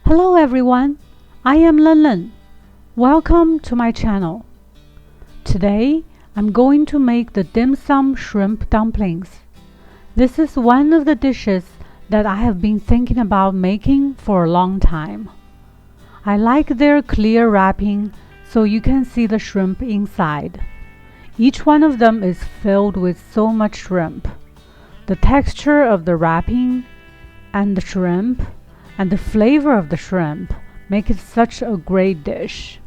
Hello everyone, I am Len. Welcome to my channel. Today I'm going to make the dim sum shrimp dumplings. This is one of the dishes that I have been thinking about making for a long time. I like their clear wrapping so you can see the shrimp inside. Each one of them is filled with so much shrimp. The texture of the wrapping and the shrimp and the flavor of the shrimp make it such a great dish.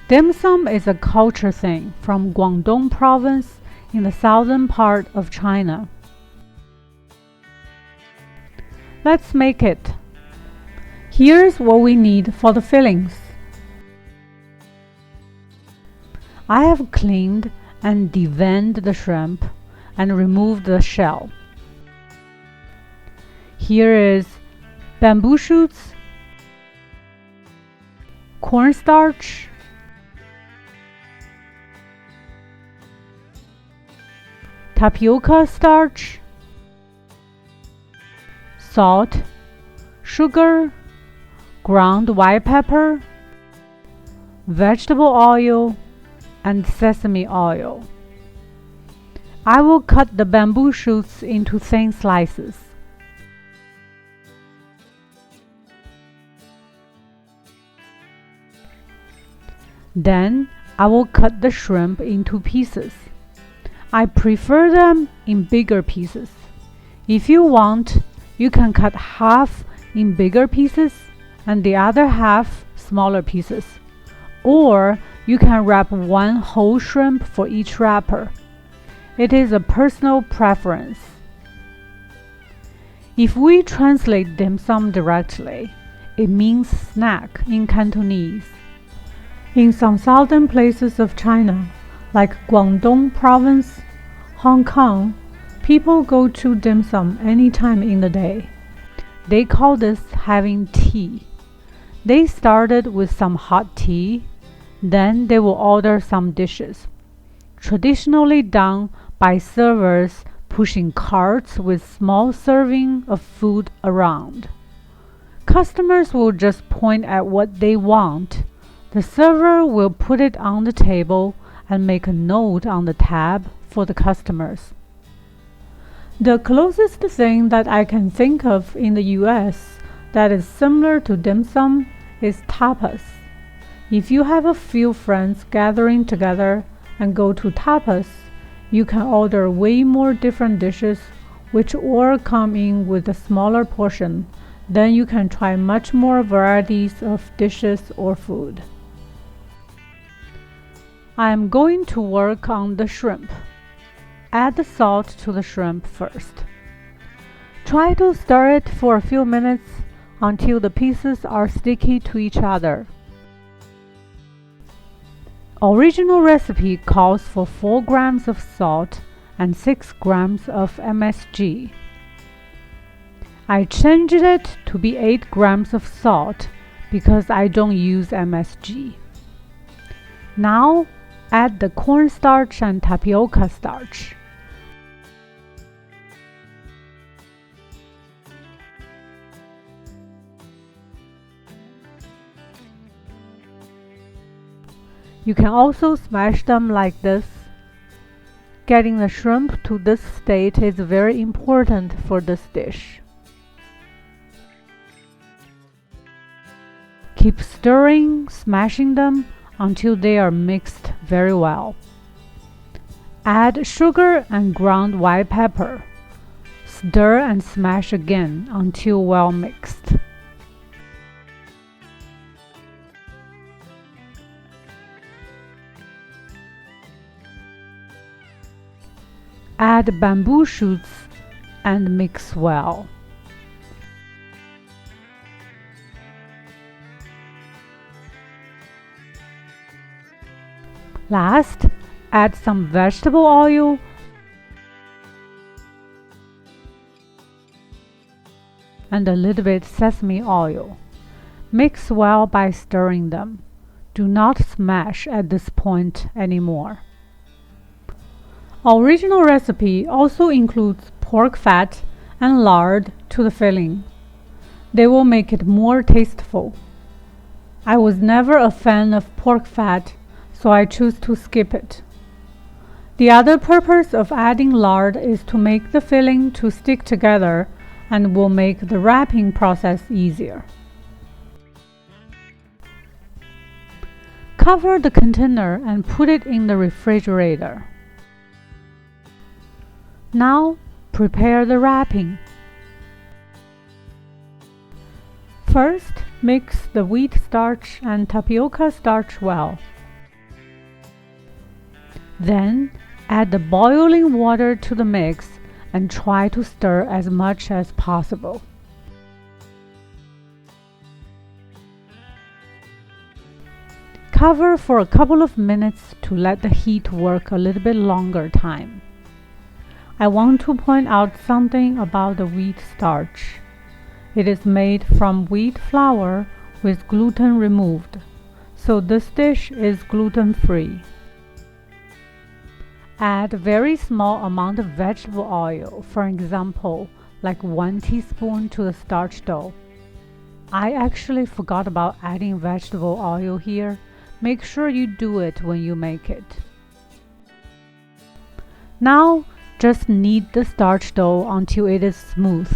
Dim sum is a culture thing from Guangdong province in the southern part of China. Let's make it. Here's what we need for the fillings. I have cleaned and deveined the shrimp and removed the shell. Here is bamboo shoots, cornstarch, tapioca starch, salt, sugar, ground white pepper, vegetable oil, and sesame oil. I will cut the bamboo shoots into thin slices. Then I will cut the shrimp into pieces. I prefer them in bigger pieces. If you want, you can cut half in bigger pieces and the other half smaller pieces. Or you can wrap one whole shrimp for each wrapper. It is a personal preference. If we translate dim sum directly, it means snack in Cantonese. In some southern places of China, like Guangdong province, Hong Kong, people go to dim sum any time in the day. They call this having tea. They started with some hot tea, then they will order some dishes, traditionally done by servers pushing carts with small serving of food around. Customers will just point at what they want. The server will put it on the table and make a note on the tab for the customers. The closest thing that I can think of in the US that is similar to dim sum is tapas. If you have a few friends gathering together and go to tapas, you can order way more different dishes which all come in with a smaller portion. Then you can try much more varieties of dishes or food. I am going to work on the shrimp. Add the salt to the shrimp first. Try to stir it for a few minutes until the pieces are sticky to each other. Original recipe calls for 4 grams of salt and 6 grams of MSG. I changed it to be 8 grams of salt because I don't use MSG. Now add the cornstarch and tapioca starch. You can also smash them like this. Getting the shrimp to this state is very important for this dish. Keep stirring, smashing them until they are mixed very well. Add sugar and ground white pepper. Stir and smash again until well mixed. Add bamboo shoots and mix well. Last, add some vegetable oil and a little bit sesame oil. Mix well by stirring them. Do not smash at this point anymore. Original recipe also includes pork fat and lard to the filling. They will make it more tasteful. I was never a fan of pork fat, so I choose to skip it. The other purpose of adding lard is to make the filling to stick together and will make the wrapping process easier. Cover the container and put it in the refrigerator. Now, prepare the wrapping. First, mix the wheat starch and tapioca starch well. Then, add the boiling water to the mix and try to stir as much as possible. Cover for a couple of minutes to let the heat work a little bit longer time. I want to point out something about the wheat starch. It is made from wheat flour with gluten removed, so this dish is gluten-free. Add a very small amount of vegetable oil, for example, like 1 teaspoon to the starch dough. I actually forgot about adding vegetable oil here. Make sure you do it when you make it. Now, just knead the starch dough until it is smooth.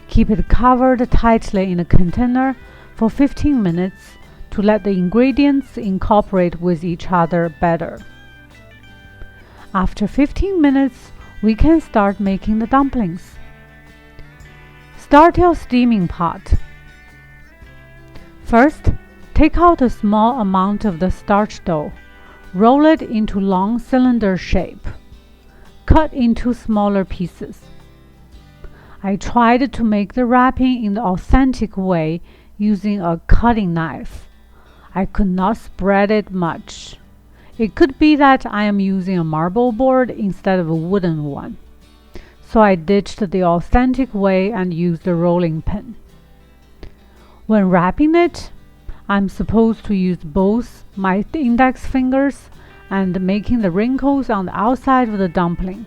Keep it covered tightly in a container for 15 minutes to let the ingredients incorporate with each other better. After 15 minutes, we can start making the dumplings. Start your steaming pot. First, take out a small amount of the starch dough. Roll it into long cylinder shape. Cut into smaller pieces. I tried to make the wrapping in the authentic way using a cutting knife. I could not spread it much. It could be that I am using a marble board instead of a wooden one. So I ditched the authentic way and used a rolling pin. When wrapping it, I'm supposed to use both my index fingers and making the wrinkles on the outside of the dumpling.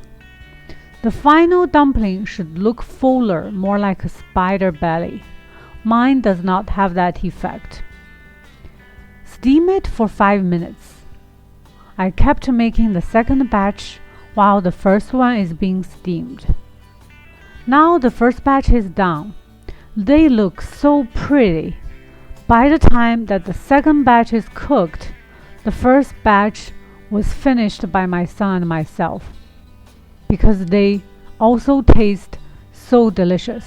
The final dumpling should look fuller, more like a spider belly. Mine does not have that effect. Steam it for 5 minutes. I kept making the second batch while the first one is being steamed. Now the first batch is done. They look so pretty. By the time that the second batch is cooked, the first batch was finished by my son and myself, because they also taste so delicious.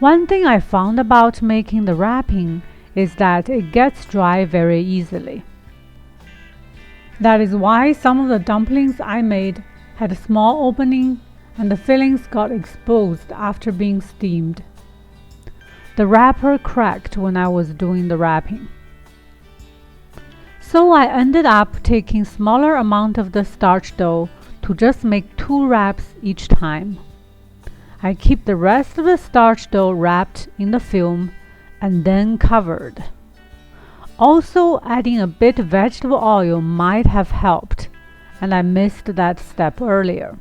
One thing I found about making the wrapping is that it gets dry very easily. That is why some of the dumplings I made had a small opening and the fillings got exposed after being steamed. The wrapper cracked when I was doing the wrapping. So I ended up taking smaller amount of the starch dough to just make 2 wraps each time. I keep the rest of the starch dough wrapped in the film and then covered. Also, adding a bit of vegetable oil might have helped, and I missed that step earlier.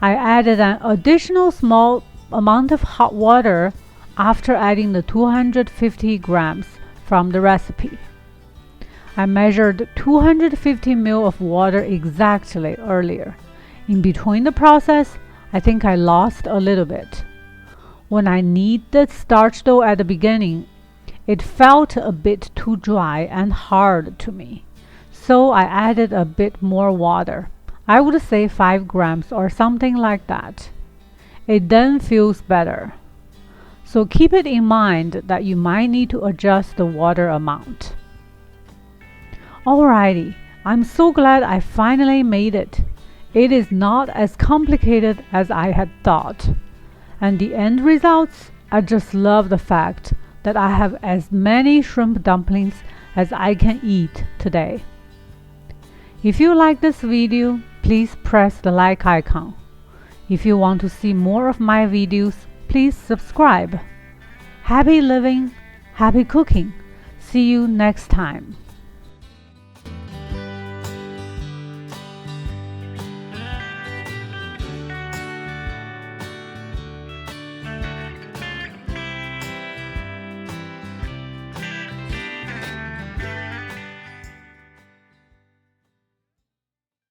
I added an additional small amount of hot water after adding the 250 grams from the recipe. I measured 250 ml of water exactly earlier. In between the process, I think I lost a little bit. When I knead the starch dough at the beginning, it felt a bit too dry and hard to me, so I added a bit more water. I would say 5 grams or something like that. It then feels better. So keep it in mind that you might need to adjust the water amount. Alrighty, I'm so glad I finally made it. It is not as complicated as I had thought. And the end results, I just love the fact that I have as many shrimp dumplings as I can eat today. If you like this video, please press the like icon. If you want to see more of my videos, please subscribe. Happy living, happy cooking. See you next time.